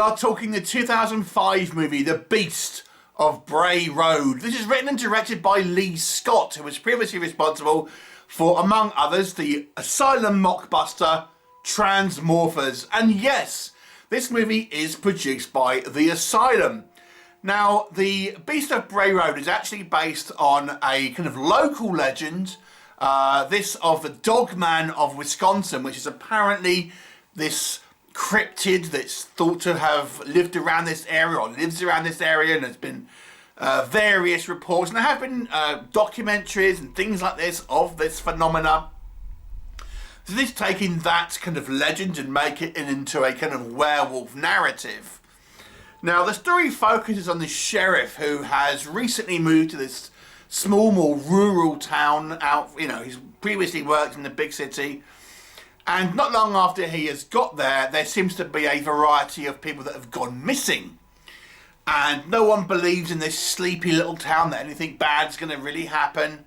are talking the 2005 movie, The Beast of Bray Road. This is written and directed by Lee Scott, who was previously responsible for, among others, the Asylum mockbuster Transmorphers. And yes, this movie is produced by the Asylum. Now, The Beast of Bray Road is actually based on a kind of local legend, this of the Dogman of Wisconsin, which is apparently this cryptid that's thought to have lived around this area or lives around this area, and there's been various reports, and there have been documentaries and things like this of this phenomena. So this taking that kind of legend and make it into a kind of werewolf narrative. Now the story focuses on the sheriff who has recently moved to this small, more rural town out, he's previously worked in the big city. And not long after he has got there, there seems to be a variety of people that have gone missing. And no one believes in this sleepy little town that anything bad's going to really happen.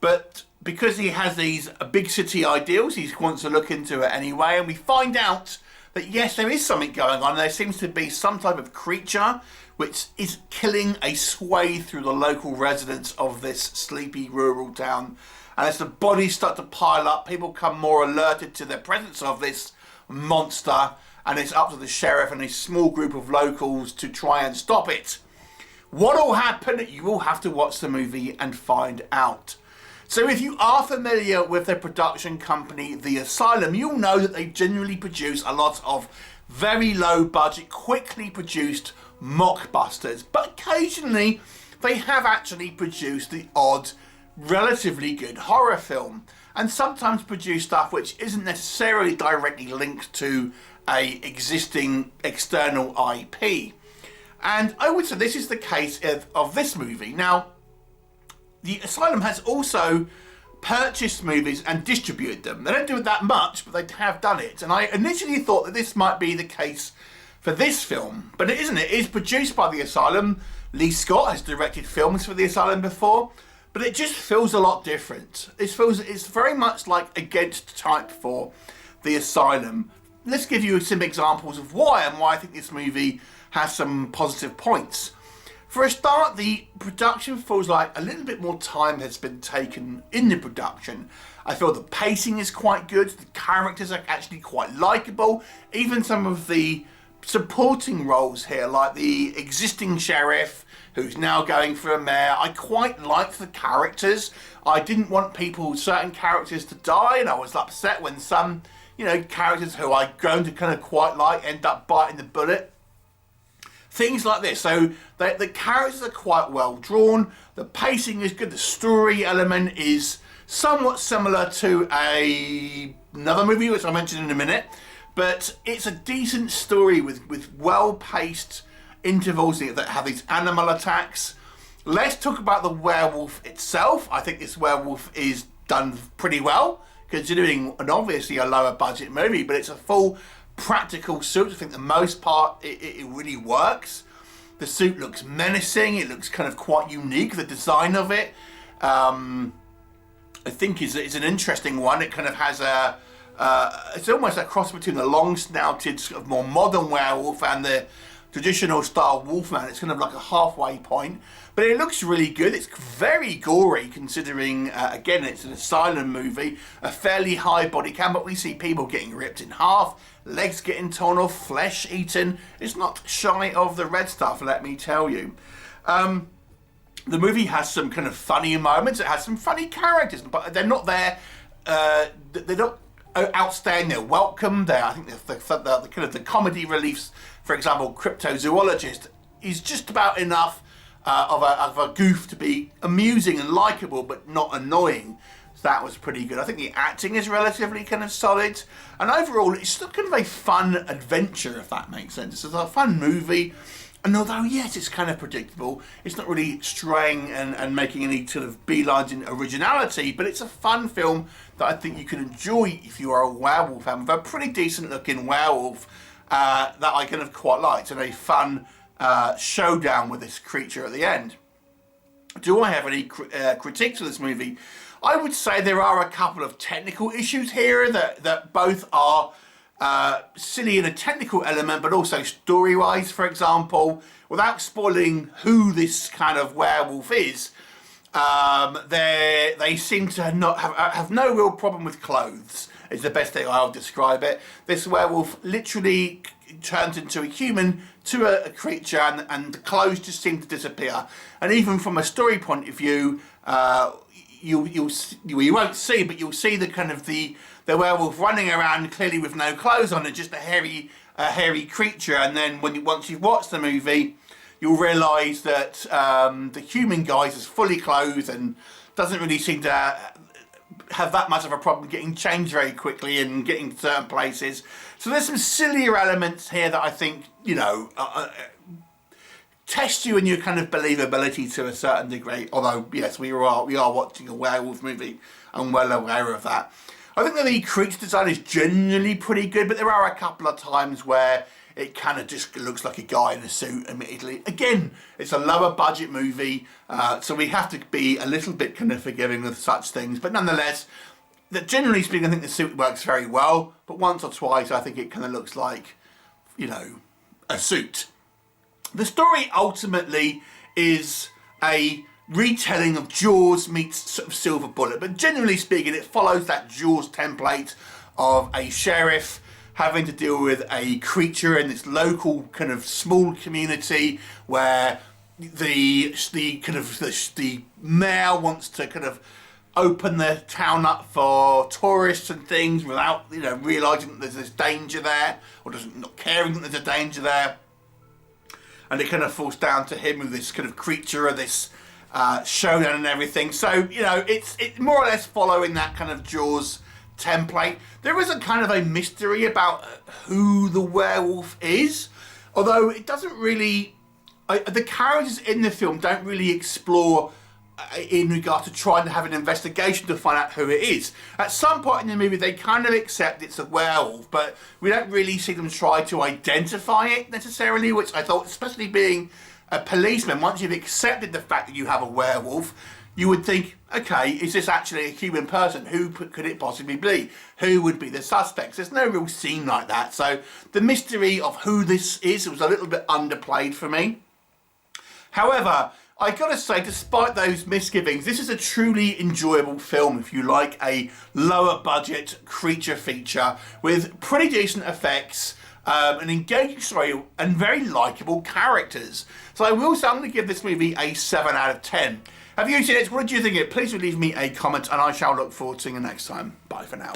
But because he has these big city ideals, he wants to look into it anyway. And we find out that yes, there is something going on. There seems to be some type of creature which is killing a swathe through the local residents of this sleepy rural town. And as the bodies start to pile up, people become more alerted to the presence of this monster, and it's up to the sheriff and a small group of locals to try and stop it. What will happen? You will have to watch the movie and find out. So if you are familiar with the production company, The Asylum, you'll know that they generally produce a lot of very low budget, quickly produced mockbusters. But occasionally, they have actually produced the odd relatively good horror film, and sometimes produce stuff which isn't necessarily directly linked to a existing external IP. And I would say this is the case of this movie. Now, the Asylum has also purchased movies and distributed them. They don't do it that much, but they have done it. And I initially thought that this might be the case for this film, but it isn't. It is produced by the Asylum. Lee Scott has directed films for the Asylum before, but it just feels a lot different. It's very much like against type for the Asylum. Let's give you some examples of why and why I think this movie has some positive points. For a start, the production feels like a little bit more time has been taken in the production. I feel the pacing is quite good, the characters are actually quite likeable, even some of the supporting roles here, like the existing sheriff who's now going for a mayor. I quite liked the characters. I didn't want certain characters to die, and I was upset when some, characters who I'd grown to kind of quite like end up biting the bullet. Things like this. So the characters are quite well drawn, the pacing is good, the story element is somewhat similar to another movie which I'll mention in a minute, but it's a decent story with well-paced intervals that have these animal attacks. Let's talk about the werewolf itself. I think this werewolf is done pretty well, considering an obviously a lower budget movie, but it's a full practical suit. I think the most part it really works. The suit looks menacing, it looks kind of quite unique, the design of it I think is an interesting one. It kind of has it's almost a cross between the long-snouted sort of more modern werewolf and the traditional style Wolfman. It's kind of like a halfway point, but it looks really good. It's very gory considering, again, it's an Asylum movie, a fairly high body count, but we see people getting ripped in half, legs getting torn off, flesh eaten. It's not shy of the red stuff, let me tell you. The movie has some kind of funny moments. It has some funny characters, but they're not there. They're not outstanding. They're welcome. I think the kind of the comedy reliefs. For example, Cryptozoologist is just about enough of a goof to be amusing and likeable, but not annoying. So that was pretty good. I think the acting is relatively kind of solid, and overall, it's still kind of a fun adventure, if that makes sense. It's a fun movie. And although, yes, it's kind of predictable, it's not really straying and making any sort of beelines in originality, but it's a fun film that I think you can enjoy if you are a werewolf fan, with a pretty decent looking werewolf that I kind of quite liked, and a fun showdown with this creature at the end. Do I have any critiques of this movie? I would say there are a couple of technical issues here that both are silly in a technical element, but also story-wise, for example, without spoiling who this kind of werewolf is. They seem to not have no real problem with clothes, is the best thing I'll describe it. This werewolf literally turns into a human to a creature, and the clothes just seem to disappear. And even from a story point of view, you won't see, but you'll see the kind of the werewolf running around clearly with no clothes on, and just a hairy creature. And then once you've watched the movie, you'll realise that the human guy is fully clothed and doesn't really seem to have that much of a problem getting changed very quickly and getting to certain places. So there's some sillier elements here that I think, you know, test you in your kind of believability to a certain degree. Although, yes, we are watching a werewolf movie. I'm well aware of that. I think that the creature design is generally pretty good, but there are a couple of times where it kind of just looks like a guy in a suit immediately. Again, it's a lower budget movie, so we have to be a little bit kind of forgiving with such things. But nonetheless, generally speaking, I think the suit works very well. But once or twice, I think it kind of looks like, you know, a suit. The story ultimately is a retelling of Jaws meets sort of Silver Bullet. But generally speaking, it follows that Jaws template of a sheriff having to deal with a creature in this local kind of small community where the mayor wants to kind of open the town up for tourists and things without, you know, realising that there's this danger there, or not caring that there's a danger there. And it kind of falls down to him with this kind of creature or this showdown and everything. So, you know, it's more or less following that kind of Jaws template. There is a kind of a mystery about who the werewolf is, although it doesn't really, the characters in the film don't really explore in regard to trying to have an investigation to find out who it is. At some point in the movie they kind of accept it's a werewolf, but we don't really see them try to identify it necessarily, which I thought, especially being a policeman, once you've accepted the fact that you have a werewolf, you would think, okay, is this actually a human person? Who could it possibly be? Who would be the suspects? There's no real scene like that. So the mystery of who this is was a little bit underplayed for me. However, I gotta say, despite those misgivings, this is a truly enjoyable film if you like a lower budget creature feature with pretty decent effects, an engaging story and very likeable characters. So I'm going to give this movie a 7 out of 10. Have you seen it? What did you think of it? Please leave me a comment and I shall look forward to seeing you next time. Bye for now.